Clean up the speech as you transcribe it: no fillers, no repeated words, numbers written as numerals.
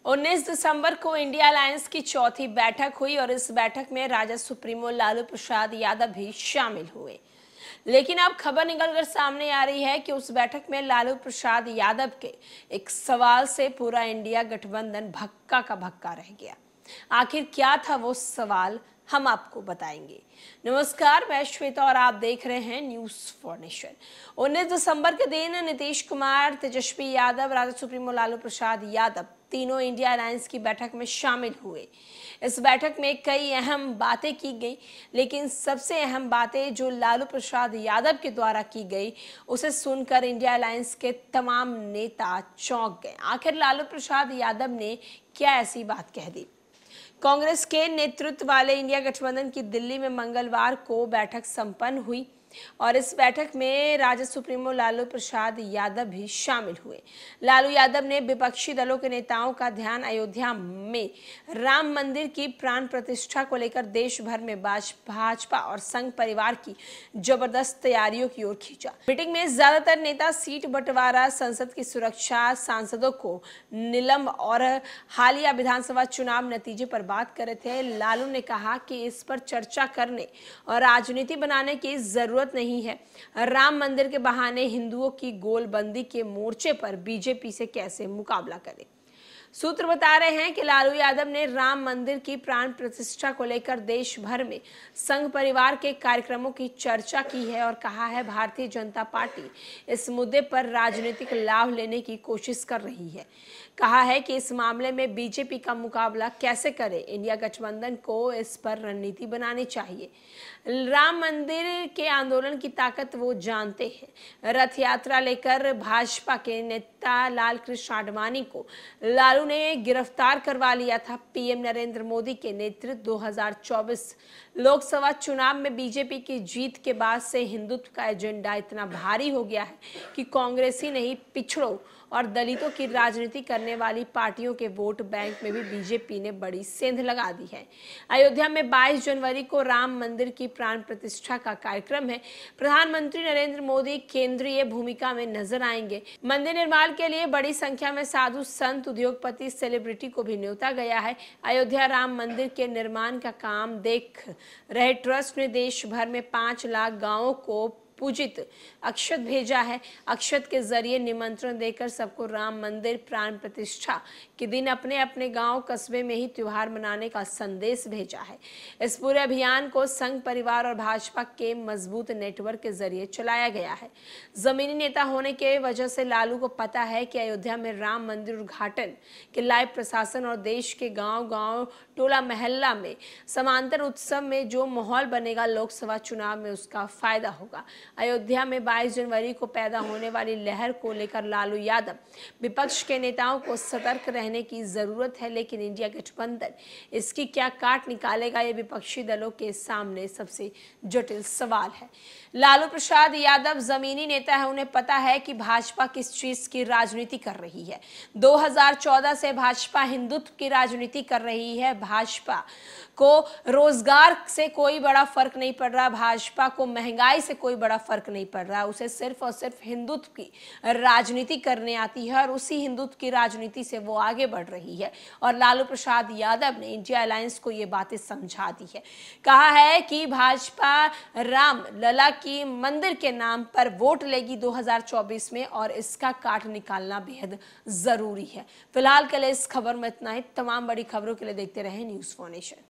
19 दिसंबर को India alliance की चौथी बैठक हुई और इस बैठक में राजद सुप्रीमो लालू प्रसाद यादव भी शामिल हुए। लेकिन अब खबर निकलकर सामने आ रही है कि उस बैठक में लालू प्रसाद यादव के एक सवाल से पूरा इंडिया गठबंधन भक्का का भक्का रह गया। आखिर क्या था वो सवाल, हम आपको बताएंगे। नमस्कार, मैं श्वेता और आप देख रहे हैं न्यूज फॉर नेशन। 19 दिसंबर के दिन नीतीश कुमार, तेजस्वी यादव, राजद सुप्रीमो लालू प्रसाद यादव तीनों इंडिया अलायंस की बैठक में शामिल हुए। इस बैठक में कई अहम बातें की गई, लेकिन सबसे अहम बातें जो लालू प्रसाद यादव के द्वारा की गई, उसे सुनकर इंडिया अलायंस के तमाम नेता चौंक गए। आखिर लालू प्रसाद यादव ने क्या ऐसी बात कह दी? कांग्रेस के नेतृत्व वाले इंडिया गठबंधन की दिल्ली में मंगलवार को बैठक संपन्न हुई और इस बैठक में राजद सुप्रीमो लालू प्रसाद यादव भी शामिल हुए। लालू यादव ने विपक्षी दलों के नेताओं का ध्यान अयोध्या में राम मंदिर की प्राण प्रतिष्ठा को लेकर देश भर में भाजपा और संघ परिवार की जबरदस्त तैयारियों की ओर खींचा। मीटिंग में ज्यादातर नेता सीट बंटवारा, संसद की सुरक्षा, सांसदों को निलंब और हालिया विधानसभा चुनाव नतीजे पर बात कर रहे थे। लालू ने कहा कि इस पर चर्चा करने और राजनीति बनाने की जरूरत नहीं है। राम मंदिर के बहाने हिंदुओं की गोलबंदी के मोर्चे पर बीजेपी से कैसे मुकाबला करें। सूत्र बता रहे हैं कि लालू यादव ने राम मंदिर की प्राण प्रतिष्ठा को लेकर देश भर में संघ परिवार के कार्यक्रमों की चर्चा की है और कहा है भारतीय जनता पार्टी इस मुद्दे पर राजनीतिक लाभ लेने की कोशिश कर रही है। कहा है कि इस मामले में बीजेपी का मुकाबला कैसे करे, इंडिया गठबंधन को इस पर रणनीति बनानी चाहिए। राम मंदिर के आंदोलन की ताकत वो जानते हैं। रथ यात्रा लेकर भाजपा के नेता लाल कृष्ण आडवाणी को लालू ने गिरफ्तार करवा लिया था। पीएम नरेंद्र मोदी के नेतृत्व 2024 लोकसभा चुनाव में बीजेपी की जीत के बाद से हिंदुत्व का एजेंडा इतना भारी हो गया है कि कांग्रेस ही नहीं, पिछड़ों और दलितों की राजनीति करने वाली पार्टियों के वोट बैंक में भी बीजेपी ने बड़ी सेंध लगा दी है। अयोध्या में 22 जनवरी को राम मंदिर की प्राण प्रतिष्ठा का कार्यक्रम है। प्रधानमंत्री नरेंद्र मोदी केंद्रीय भूमिका में नजर आएंगे। मंदिर निर्माण के लिए बड़ी संख्या में साधु संत, उद्योगपति, सेलिब्रिटी को भी न्योता गया है। अयोध्या राम मंदिर के निर्माण का काम देख रहे ट्रस्ट ने देश भर में 5 लाख गांवों को पूजित अक्षत भेजा है। अक्षत के जरिए निमंत्रण देकर सबको राम मंदिर प्राण प्रतिष्ठा के दिन अपने अपने गांव, कस्बे में ही त्योहार मनाने का संदेश भेजा है। इस पूरे अभियान को संघ परिवार और भाजपा के मजबूत नेटवर्क के जरिए चलाया गया है। जमीनी नेता होने के वजह से लालू को पता है कि अयोध्या में राम मंदिर उद्घाटन के लाइव प्रशासन और देश के गाँव गाँव, टोला मोहल्ला में समांतर उत्सव में जो माहौल बनेगा, लोकसभा चुनाव में उसका फायदा होगा। अयोध्या में 22 जनवरी को पैदा होने वाली लहर को लेकर लालू यादव, विपक्ष के नेताओं को सतर्क रहने की जरूरत है, लेकिन इंडिया गठबंधन इसकी क्या काट निकालेगा, ये विपक्षी दलों के सामने सबसे जटिल सवाल है। लालू प्रसाद यादव जमीनी नेता है, उन्हें पता है कि भाजपा किस चीज की राजनीति कर रही है। 2014 से भाजपा हिंदुत्व की राजनीति कर रही है। भाजपा को रोजगार से कोई बड़ा फर्क नहीं पड़ रहा, भाजपा को महंगाई से कोई बड़ा फर्क नहीं पड़ रहा, उसे सिर्फ और सिर्फ हिंदुत्व की राजनीति करने आती है और उसी हिंदुत्व की राजनीति से वो आगे बढ़ रही है। और लालू प्रसाद यादव ने इंडिया अलायंस को ये बातें समझा दी है। कहा है कि भाजपा राम लला की मंदिर के नाम पर वोट लेगी 2024 में और इसका काट निकालना बेहद जरूरी है। फिलहाल के लिए इस खबर में इतना ही। तमाम बड़ी खबरों के लिए देखते रहे न्यूज फॉर नेशन।